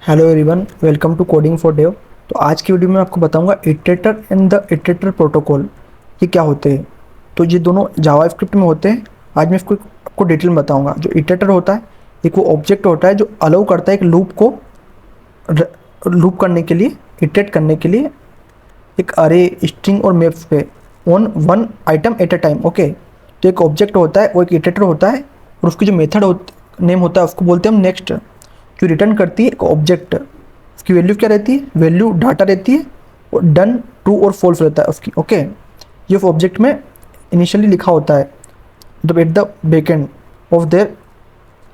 Hello everyone, welcome to coding for Dev. तो आज की वीडियो में आपको बताऊंगा iterator and the iterator protocol ये क्या होते हैं। तो ये दोनों जावास्क्रिप्ट में होते हैं। आज मैं इसको आपको डिटेल में बताऊंगा। जो इटरेटर होता है एक वो ऑब्जेक्ट होता है जो अलाउ करता है एक लूप को लूप करने के लिए, इटरेट करने के लिए एक अरे, स्ट्रिंग और मैप्स पे on one item at a time. Okay, तो एक ऑब्जेक्ट होता है, वो एक इटरेटर होता है और उसकी जो मेथड नेम होता है उसको बोलते हैं हम नेक्स्ट। जो रिटर्न करती है एक ऑब्जेक्ट, उसकी वैल्यू क्या रहती है, वैल्यू डाटा रहती है और डन ट्रू और फॉल्स रहता है उसकी। ओके, ये ऑब्जेक्ट में इनिशियली लिखा होता है, मतलब at the backend of their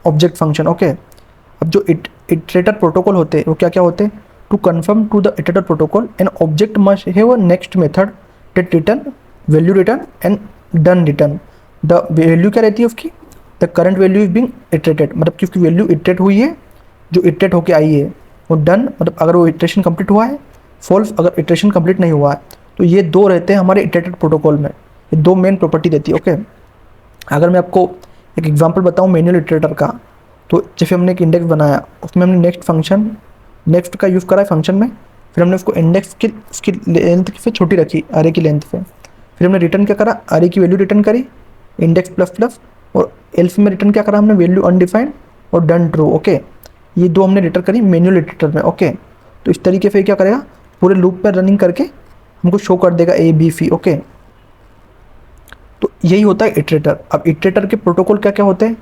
object function. Okay, अब जो इटरेटर प्रोटोकॉल होते हैं वो क्या क्या होते हैं। To confirm to the iterator protocol an object must have a next method that return value return and done return. The value क्या रहती है उसकी, the current value is being iterated, मतलब कि उसकी वैल्यू इटरेट हुई है, जो इटरेट होके आई है। और डन मतलब अगर वो इटरेशन कंप्लीट हुआ है, फॉल्स अगर इटरेशन कंप्लीट नहीं हुआ है। तो ये दो रहते हैं हमारे इटरेटेड प्रोटोकॉल में, ये दो मेन प्रॉपर्टी देती है। ओके, अगर मैं आपको एक एग्जांपल बताऊं मैनुअल इटरेटर का, तो जैसे हमने एक इंडेक्स बनाया, उसमें हमने नेक्स्ट फंक्शन, नेक्स्ट का यूज़ करा है फंक्शन में, फिर हमने उसको इंडेक्स की उसकी लेंथ से छोटी रखी, अरे की लेंथ पे। फिर हमने रिटर्न क्या करा, अरे की वैल्यू रिटर्न करी, इंडेक्स प्लस प्लस, और एल्स में रिटर्न क्या करा हमने, वैल्यू अनडिफाइंड और डन ट्रू। ओके, ये दो हमने रिटर्न करी मैनुअल इटरेटर में। ओके, तो इस तरीके से क्या करेगा, पूरे लूप पर रनिंग करके हमको शो कर देगा ए बी सी। ओके, तो यही होता है इटरेटर। अब इटरेटर के प्रोटोकॉल क्या क्या होते हैं,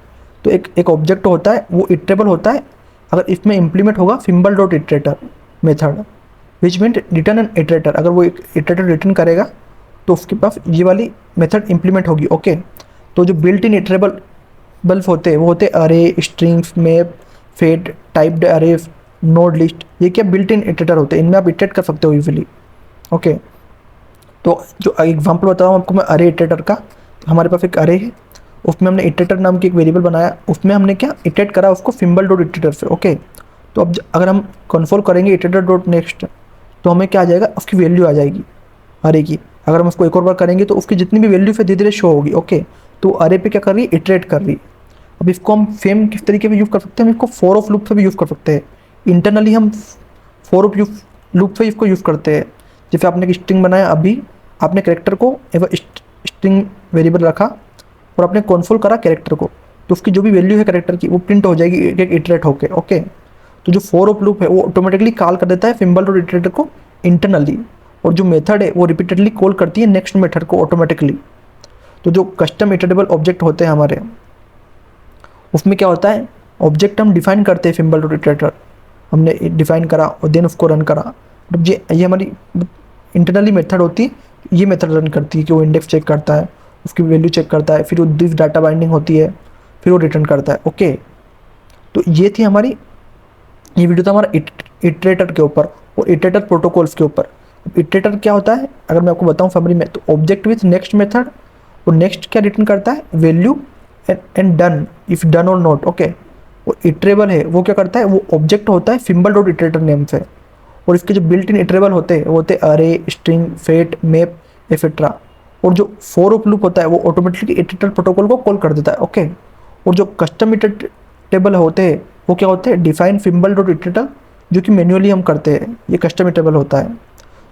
तो एक ऑब्जेक्ट होता है वो इटरेबल होता है अगर इसमें इम्प्लीमेंट होगा symbol dot iterator method, which mean return an iterator. अगर वो एक इटरेटर रिटर्न करेगा तो उसके पास ये वाली मेथड इम्प्लीमेंट होगी। ओके, तो जो बिल्ट इन इटरेबल बल्ब होते हैं वो होते हैं अरे, स्ट्रिंग्स, मैप, फेट, टाइप्ड अरे, नोड लिस्ट। ये क्या बिल्ट इन इटरेटर होते हैं, इनमें आप इटरेट कर सकते हो इजीली। ओके, तो जो एग्जांपल बता रहा हूँ आपको मैं अरे इटरेटर का, तो हमारे पास एक अरे है, उसमें हमने इटरेटर नाम की एक वेरिएबल बनाया, उसमें हमने क्या इटरेट करा उसको सिंबल डॉट इटरेटर से। ओके, तो अब अगर हम कंसोल करेंगे इटरेटर डॉट नेक्स्ट, तो हमें क्या आ जाएगा, उसकी वैल्यू आ जाएगी अरे की। अगर हम उसको एक और बार करेंगे तो उसकी जितनी भी वैल्यू फिर धीरे धीरे शो होगी। ओके, तो अरे पे क्या कर रही है, इटरेट कर रही है। अब इसको हम सेम किस तरीके से यूज़ कर सकते हैं, हम इसको फॉर ऑफ लूप से भी यूज़ कर सकते हैं। इंटरनली हम फॉर ऑफ लूप से इसको यूज़ करते हैं। जैसे आपने एक स्ट्रिंग बनाया, अभी आपने कैरेक्टर को एवं स्ट्रिंग वेरिएबल रखा और आपने कंसोल करा कैरेक्टर को, तो उसकी जो भी वैल्यू है कैरेक्टर की वो प्रिंट हो जाएगी एक एक इटरेट होके। ओके, तो जो फॉर ऑफ लूप है वो ऑटोमेटिकली कॉल कर देता है सिंबल डॉट इटरेटर को इंटरनली, और जो मेथड है वो रिपीटेडली कॉल करती है नेक्स्ट मेथड को ऑटोमेटिकली। तो जो कस्टम इटरेटेबल ऑब्जेक्ट होते हैं हमारे, उसमें क्या होता है, ऑब्जेक्ट हम डिफाइन करते हैं सिंबल डॉट इटरेटर, हमने डिफाइन करा और देन उसको रन करा। मतलब ये हमारी इंटरनली मेथड होती है, ये मेथड रन करती है कि वो इंडेक्स चेक करता है, उसकी वैल्यू चेक करता है, फिर वो दिस डाटा बाइंडिंग होती है, फिर वो रिटर्न करता है। ओके, तो ये थी हमारी, ये वीडियो था हमारा इटरेटर के ऊपर और इटरेटर प्रोटोकॉल्स के ऊपर। इटरेटर क्या होता है अगर मैं आपको बताऊं समरी में, तो ऑब्जेक्ट विथ नेक्स्ट मेथड, और नेक्स्ट क्या रिटर्न करता है, value and done, if done और नॉट। ओके, और इटरेबल है वो क्या करता है, वो ऑब्जेक्ट होता है सिंबल डॉट इटरेटर नेम से, और इसके जो बिल्ट इन इटरेबल होते हैं वो होते हैं अरे, स्ट्रिंग, फेट, मैप एक्सेट्रा। और जो फॉर ऑफ लूप होता है वो ऑटोमेटिकली इटरेटर प्रोटोकॉल को कॉल कर देता है। ओके, और जो कस्टम इटरेटेबल होते हैं वो क्या होते हैं, डिफाइन सिंबल डॉट इटरेटर, जो कि मैन्युअली हम करते हैं, ये कस्टम इटरेबल होता है।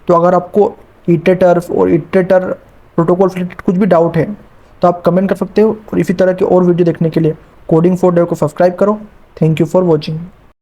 तो अगर आपको इटरेटर और इटरेटर प्रोटोकॉल रिलेटेड कुछ भी डाउट है तो आप कमेंट कर सकते हो, और इसी तरह के और वीडियो देखने के लिए कोडिंग फॉर डेव को सब्सक्राइब करो। Thank you for watching.